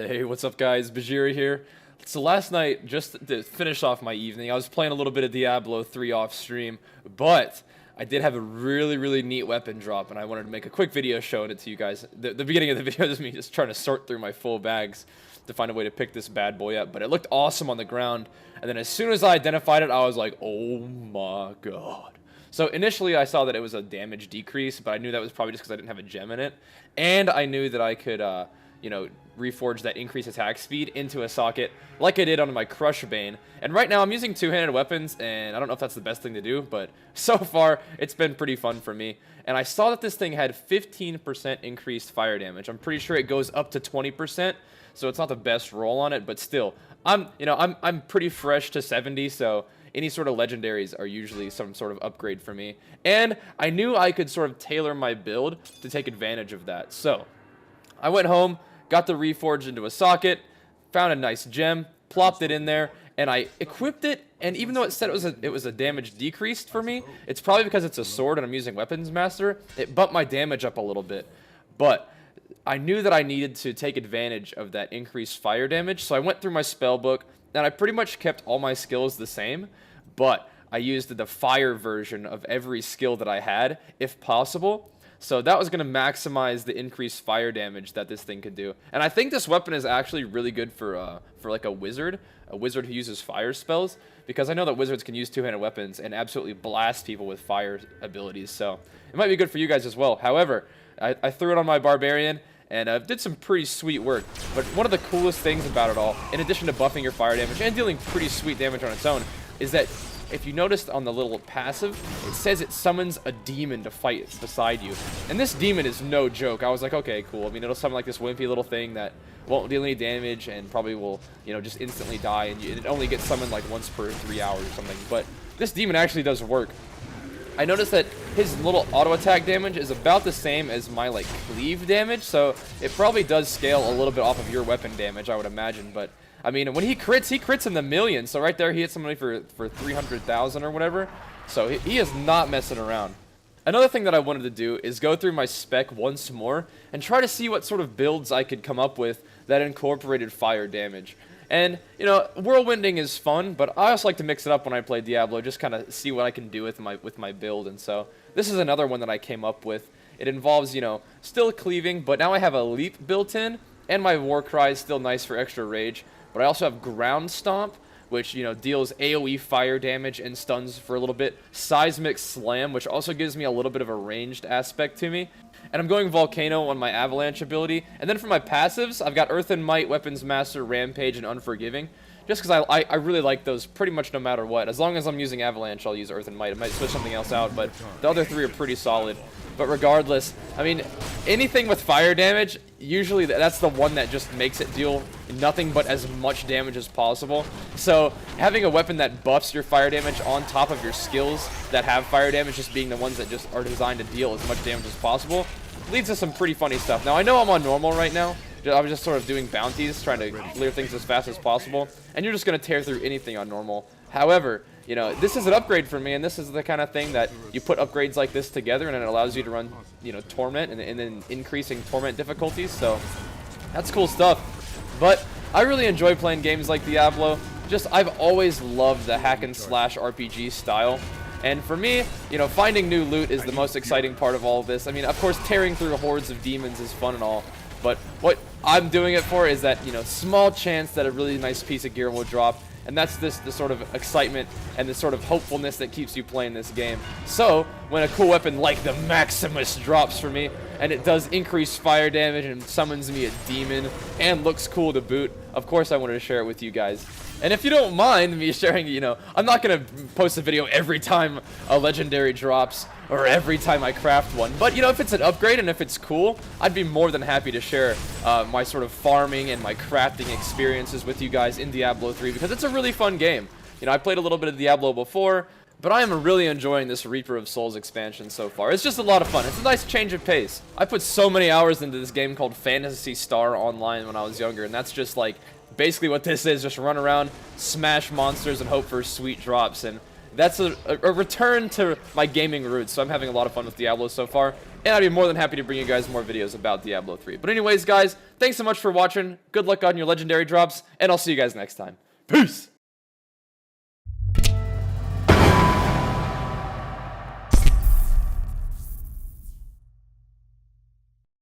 Hey, what's up guys? Bajheera here. So last night, just to finish off my evening, I was playing a little bit of Diablo 3 off stream, but I did have a really neat weapon drop, and I wanted to make a quick video showing it to you guys. The beginning of the video is me just trying to sort through my full bags to find a way to pick this bad boy up, but it looked awesome on the ground, and then as soon as I identified it, I was like, oh my god. So initially I saw that it was a damage decrease, but I knew that was probably just because I didn't have a gem in it, and I knew that I could, reforge that increased attack speed into a socket like I did on my Crush Bane. And right now I'm using two-handed weapons, and I don't know if that's the best thing to do, but so far it's been pretty fun for me. And I saw that this thing had 15% increased fire damage. I'm pretty sure it goes up to 20%, so it's not the best roll on it, but still, I'm pretty fresh to 70, so any sort of legendaries are usually some sort of upgrade for me. And I knew I could sort of tailor my build to take advantage of that. So I went home, got the reforged into a socket, found a nice gem, plopped it in there, and I equipped it. And even though it said it was a damage decreased for me, it's probably because it's a sword and I'm using Weapons Master. It bumped my damage up a little bit, but I knew that I needed to take advantage of that increased fire damage. So I went through my spell book, and I pretty much kept all my skills the same, but I used the fire version of every skill that I had, if possible. So that was going to maximize the increased fire damage that this thing could do. And I think this weapon is actually really good for like a wizard who uses fire spells, because I know that wizards can use two-handed weapons and absolutely blast people with fire abilities. So it might be good for you guys as well. However, I threw it on my barbarian and did some pretty sweet work. But one of the coolest things about it all, in addition to buffing your fire damage and dealing pretty sweet damage on its own, is that if you noticed on the little passive, it says it summons a demon to fight beside you. And this demon is no joke. I was like, okay, cool. I mean, it'll summon like this wimpy little thing that won't deal any damage and probably will, just instantly die. And it only gets summoned like once per 3 hours or something. But this demon actually does work. I noticed that his little auto attack damage is about the same as my like cleave damage. So it probably does scale a little bit off of your weapon damage, I would imagine. But I mean, when he crits in the millions. So right there, he hits somebody for 300,000 or whatever. So he is not messing around. Another thing that I wanted to do is go through my spec once more and try to see what sort of builds I could come up with that incorporated fire damage. And, whirlwinding is fun, but I also like to mix it up when I play Diablo, just kind of see what I can do with my build. And so this is another one that I came up with. It involves, still cleaving, but now I have a leap built in, and my war cry is still nice for extra rage. But I also have Ground Stomp, which, deals AoE fire damage and stuns for a little bit. Seismic Slam, which also gives me a little bit of a ranged aspect to me. And I'm going Volcano on my Avalanche ability. And then for my passives, I've got Earth and Might, Weapons Master, Rampage, and Unforgiving. Just because I really like those pretty much no matter what. As long as I'm using Avalanche, I'll use Earth and Might. I might switch something else out, but the other three are pretty solid. But regardless, I mean, anything with fire damage, usually that's the one that just makes it deal nothing but as much damage as possible. So having a weapon that buffs your fire damage on top of your skills that have fire damage just being the ones that just are designed to deal as much damage as possible leads to some pretty funny stuff. Now, I know I'm on normal right now. I was just sort of doing bounties, trying to clear things as fast as possible, and you're just going to tear through anything on normal. However, this is an upgrade for me, and this is the kind of thing that you put upgrades like this together, and it allows you to run, Torment, and then increasing Torment difficulties, so that's cool stuff. But I really enjoy playing games like Diablo. I've always loved the hack and slash RPG style. And for me, finding new loot is the most exciting part of all of this. I mean, of course, tearing through hordes of demons is fun and all, but what I'm doing it for is that, small chance that a really nice piece of gear will drop, and that's the sort of excitement and the sort of hopefulness that keeps you playing this game. So, when a cool weapon like the Maximus drops for me, and it does increase fire damage and summons me a demon, and looks cool to boot, of course I wanted to share it with you guys. And if you don't mind me sharing, I'm not going to post a video every time a legendary drops or every time I craft one. But, if it's an upgrade and if it's cool, I'd be more than happy to share my sort of farming and my crafting experiences with you guys in Diablo 3, because it's a really fun game. I played a little bit of Diablo before, but I am really enjoying this Reaper of Souls expansion so far. It's just a lot of fun. It's a nice change of pace. I put so many hours into this game called Phantasy Star Online when I was younger, and that's just like basically what this is. Just run around, smash monsters, and hope for sweet drops. And that's a return to my gaming roots. So I'm having a lot of fun with Diablo so far, and I'd be more than happy to bring you guys more videos about Diablo 3. But anyways, guys, thanks so much for watching. Good luck on your legendary drops, and I'll see you guys next time. Peace!